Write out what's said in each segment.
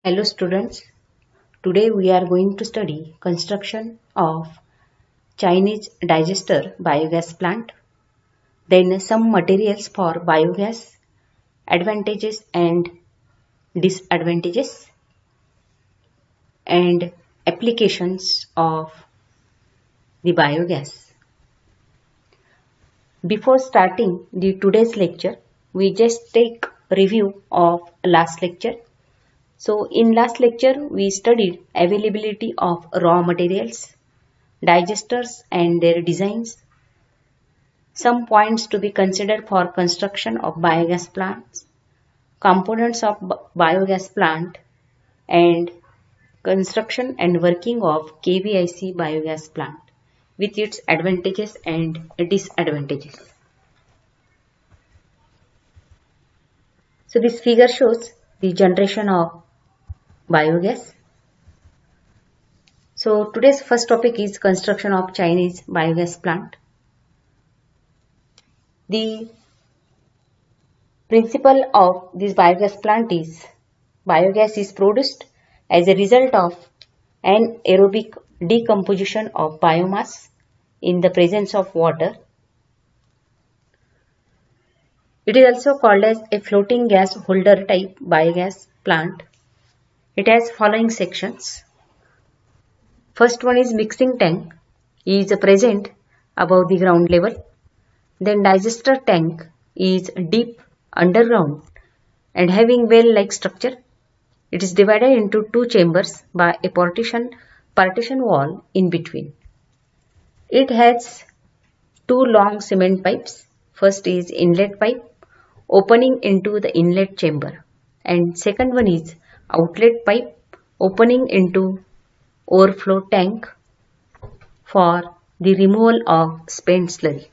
Hello students, today we are going to study construction of Chinese digester biogas plant, then some materials for biogas, advantages and disadvantages, and applications of the biogas. Before starting the today's lecture, we just take review of last lecture. So in last lecture, we studied availability of raw materials, digesters and their designs, some points to be considered for construction of biogas plants, components of biogas plant, and construction and working of KVIC biogas plant with its advantages and disadvantages. So this figure shows the generation of biogas. So today's first topic is construction of Chinese biogas plant. The principle of this biogas plant is biogas is produced as a result of anaerobic decomposition of biomass in the presence of water. It is also called as a floating gas holder type biogas plant. It has following sections. First one is mixing tank is present above the ground level. Then digester tank is deep underground and having well-like structure. It is divided into two chambers by a partition wall in between. It has two long cement pipes. First is inlet pipe opening into the inlet chamber and second one is outlet pipe opening into overflow tank for the removal of spent slurry.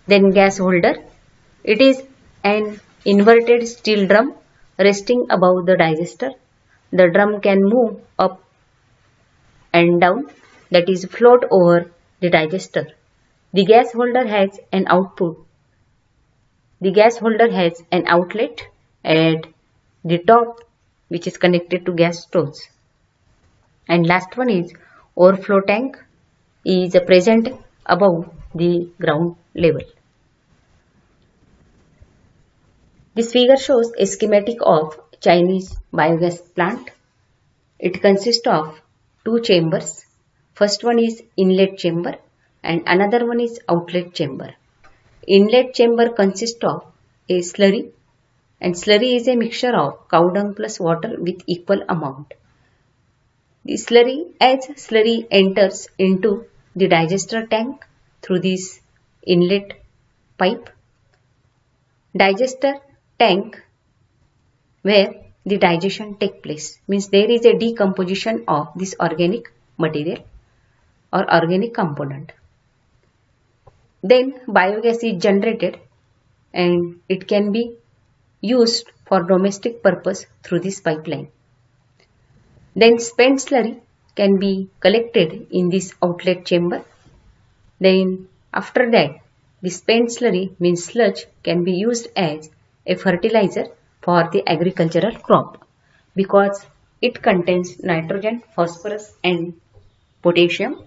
Then gas holder. It is an inverted steel drum resting above the digester. The drum can move up and down, that is float over the digester. The gas holder has an output. The gas holder has an outlet at the top which is connected to gas stoves. And last one is overflow tank is present above the ground level. This figure shows a schematic of Chinese biogas plant. It consists of two chambers. First one is inlet chamber and another one is outlet chamber. Inlet chamber consists of a slurry and slurry is a mixture of cow dung plus water with equal amount. As slurry enters into the digester tank through this inlet pipe, digester tank where the digestion takes place, means there is a decomposition of this organic material or organic component. Then biogas is generated and it can be used for domestic purpose through this pipeline. Then spent slurry can be collected in this outlet chamber. Then after that, the spent slurry means sludge can be used as a fertilizer for the agricultural crop because it contains nitrogen, phosphorus and potassium.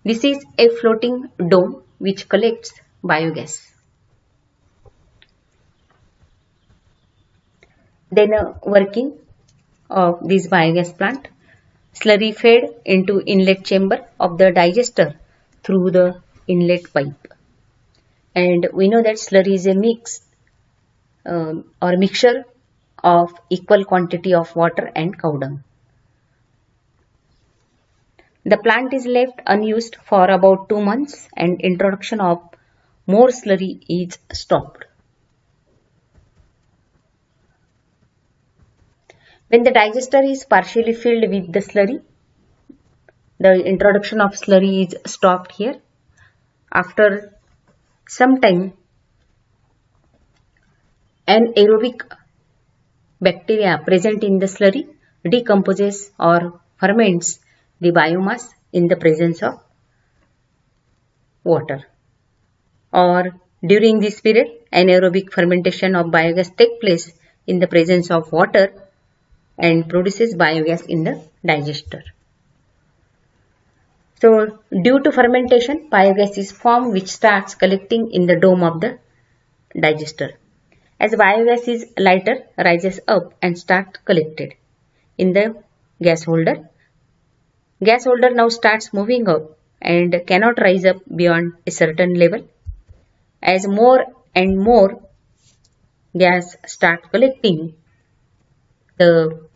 This is a floating dome which collects biogas. Then working of this biogas plant. Slurry fed into inlet chamber of the digester through the inlet pipe. And we know that slurry is a mix or mixture of equal quantity of water and cow dung. The plant is left unused for about 2 months and introduction of more slurry is stopped. When the digester is partially filled with the slurry, the introduction of slurry is stopped here. After some time, anaerobic bacteria present in the slurry decomposes or ferments the biomass in the presence of water. Or during this period, anaerobic fermentation of biogas takes place in the presence of water and produces biogas in the digester. So, due to fermentation, biogas is formed which starts collecting in the dome of the digester. As biogas is lighter, rises up and starts collected in the gas holder. Gas holder now starts moving up and cannot rise up beyond a certain level. As more and more gas start collecting, the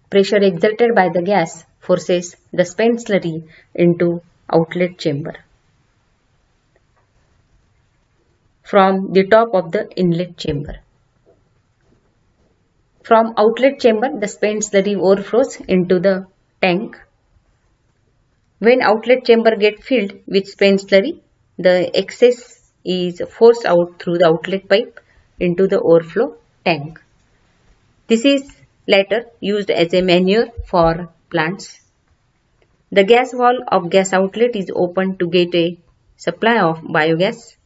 pressure exerted by the gas forces the spent slurry into outlet chamber from the top of the inlet chamber. From outlet chamber, the spent slurry overflows into the tank. When outlet chamber gets filled with spent slurry, the excess is forced out through the outlet pipe into the overflow tank. This is later used as a manure for plants. The gas valve of gas outlet is opened to get a supply of biogas.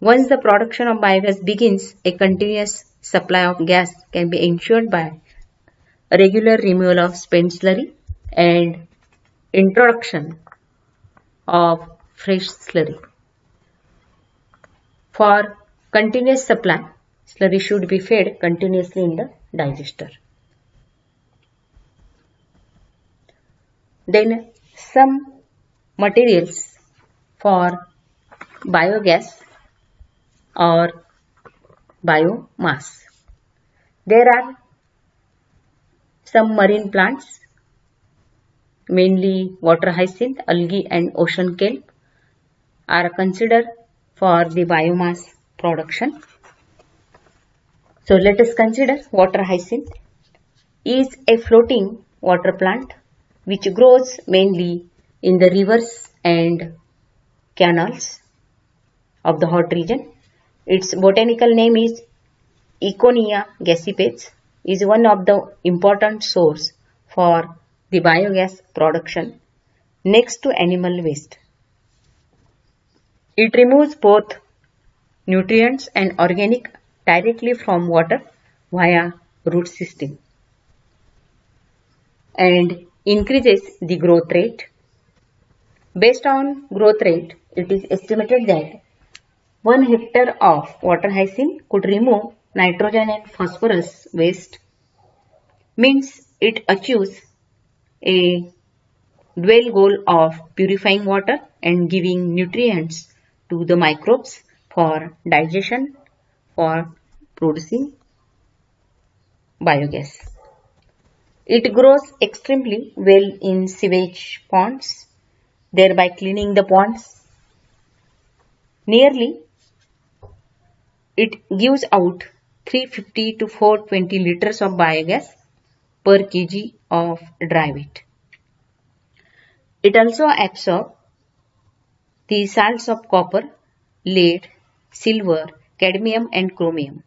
Once the production of biogas begins, a continuous supply of gas can be ensured by a regular removal of spent slurry and introduction of fresh slurry. For continuous supply, slurry should be fed continuously in the digester. Then some materials for biogas or biomass. There are some marine plants, mainly water hyacinth, algae and ocean kelp, are considered for the biomass production. So let us consider water hyacinth is a floating water plant which grows mainly in the rivers and canals of the hot region. Its botanical name is Eichonia gacifetes, is one of the important source for the biogas production next to animal waste. It removes both nutrients and organic directly from water via root system and increases the growth rate. Based on growth rate, it is estimated that 1 hectare of water hyacinth could remove nitrogen and phosphorus waste, means it achieves a dual goal of purifying water and giving nutrients to the microbes for digestion for producing biogas. It grows extremely well in sewage ponds, thereby cleaning the ponds. Nearly, it gives out 350 to 420 liters of biogas per kg of dry weight. It also absorbs the salts of copper, lead, silver, cadmium and chromium.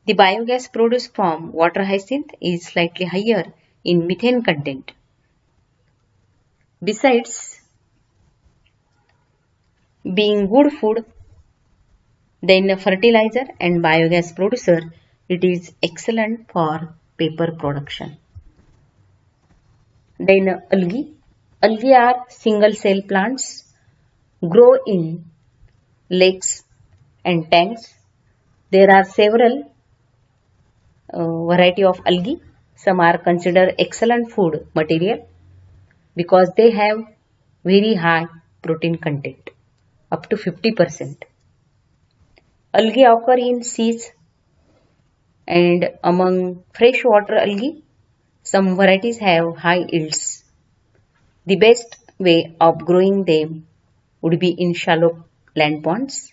The biogas produced from water hyacinth is slightly higher in methane content. Besides being good food, then a fertilizer and biogas producer, it is excellent for paper production. Then algae. Algae are single cell plants, grow in lakes and tanks. There are several variety of algae. Some are considered excellent food material because they have very high protein content, up to 50%. Algae occur in seas and among freshwater algae, some varieties have high yields. The best way of growing them would be in shallow land ponds.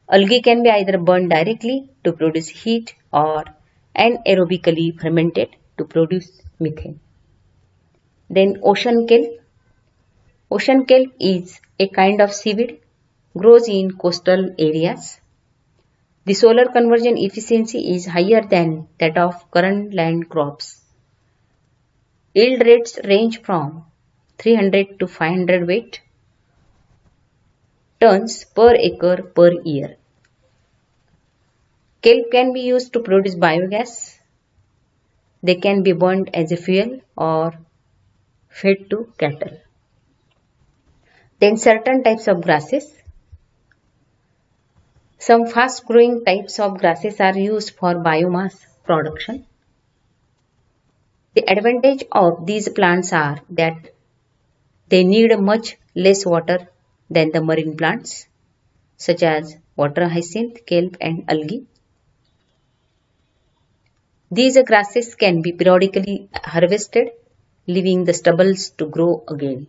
Algae can be either burned directly to produce heat or anaerobically fermented to produce methane. Then ocean kelp. Ocean kelp is a kind of seaweed, grows in coastal areas. The solar conversion efficiency is higher than that of current land crops. Yield rates range from 300 to 500 weight tons per acre per year. Kelp can be used to produce biogas. They can be burned as a fuel or fed to cattle. Then certain types of grasses. Some fast growing types of grasses are used for biomass production. The advantage of these plants are that they need much less water than the marine plants such as water hyacinth, kelp and algae. These grasses can be periodically harvested, leaving the stubbles to grow again.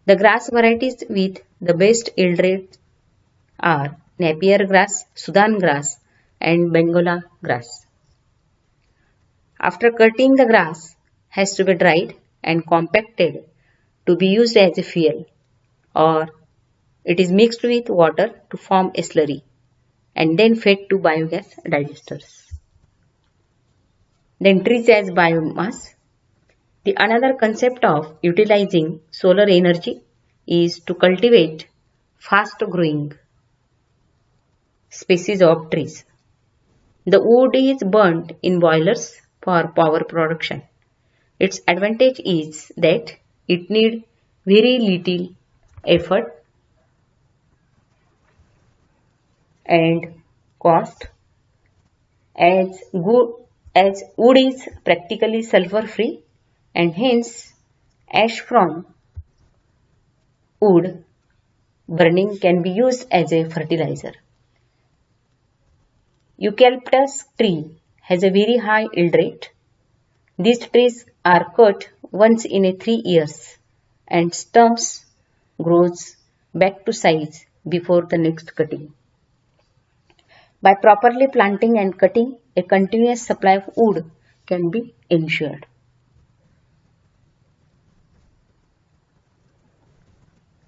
The grass varieties with the best yield rate are Napier grass, Sudan grass and Bengola grass. After cutting, the grass has to be dried and compacted to be used as a fuel, or it is mixed with water to form a slurry and then fed to biogas digesters. Then trees as biomass. The another concept of utilizing solar energy is to cultivate fast growing species of trees. The wood is burnt in boilers for power production. Its advantage is that it needs very little effort and cost as wood is practically sulfur free and hence ash from wood burning can be used as a fertilizer. Eucalyptus tree has a very high yield rate. These trees are cut once in a 3 years and stumps grows back to size before the next cutting. By properly planting and cutting, a continuous supply of wood can be ensured.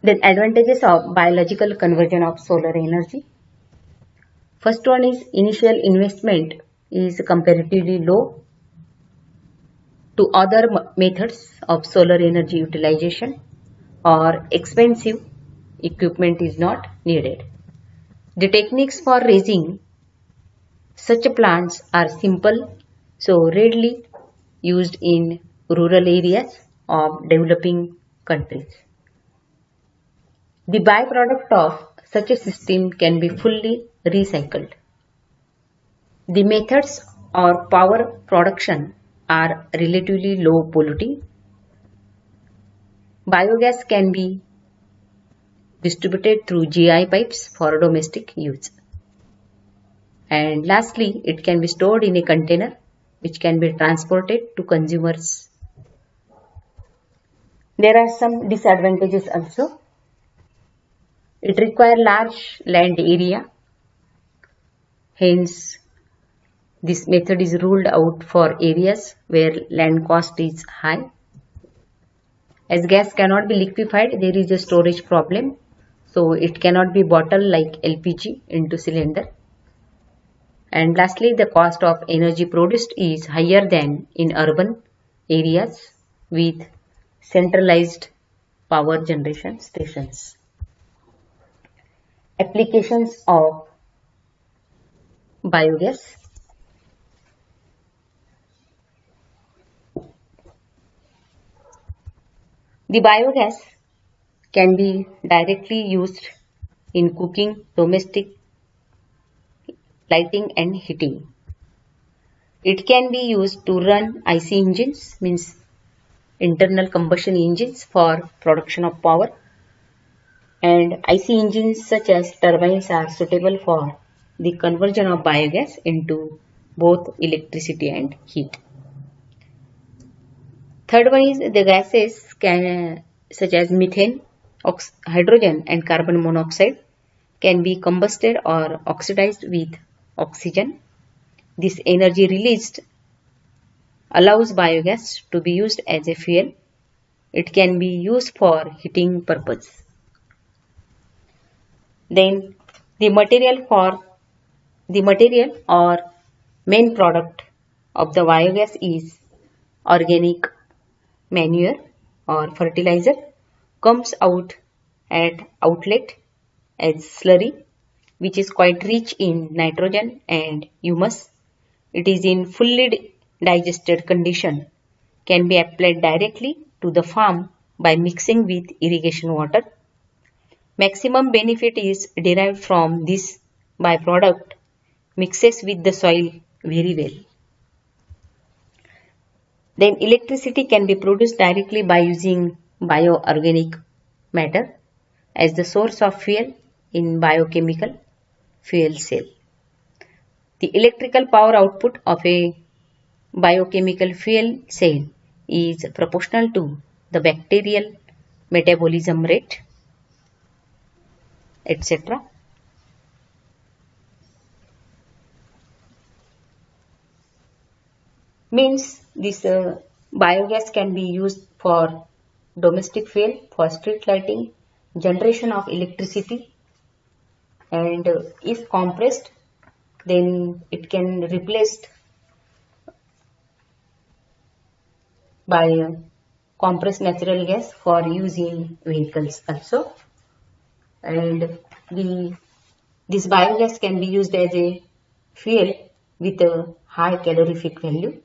Then advantages of biological conversion of solar energy. First one is initial investment is comparatively low to other methods of solar energy utilization, or expensive equipment is not needed. The techniques for raising such plants are simple, so readily used in rural areas of developing countries. The byproduct of such a system can be fully recycled. The methods or power production are relatively low polluting. Biogas can be distributed through GI pipes for domestic use. And lastly, it can be stored in a container which can be transported to consumers. There are some disadvantages also. It requires large land area. Hence, this method is ruled out for areas where land cost is high. As gas cannot be liquefied, there is a storage problem. So, it cannot be bottled like LPG into cylinder. And lastly, the cost of energy produced is higher than in urban areas with centralized power generation stations. Applications of biogas. The biogas can be directly used in cooking, domestic lighting and heating. It can be used to run IC engines, means internal combustion engines, for production of power, and IC engines such as turbines are suitable for the conversion of biogas into both electricity and heat. Third one is the gases such as methane, hydrogen and carbon monoxide can be combusted or oxidized with oxygen. This energy released allows biogas to be used as a fuel. It can be used for heating purpose. Then the material or main product of the biogas is organic manure or fertilizer, comes out at outlet as slurry, which is quite rich in nitrogen and humus, it is in fully digested condition, can be applied directly to the farm by mixing with irrigation water. Maximum benefit is derived from this byproduct mixes with the soil very well. Then electricity can be produced directly by using bioorganic matter as the source of fuel in biochemical fuel cell. The electrical power output of a biochemical fuel cell is proportional to the bacterial metabolism rate, etc. Means this biogas can be used for domestic fuel, for street lighting, generation of electricity, and if compressed, then it can replaced by compressed natural gas for use in vehicles also. And this biogas can be used as a fuel with a high calorific value.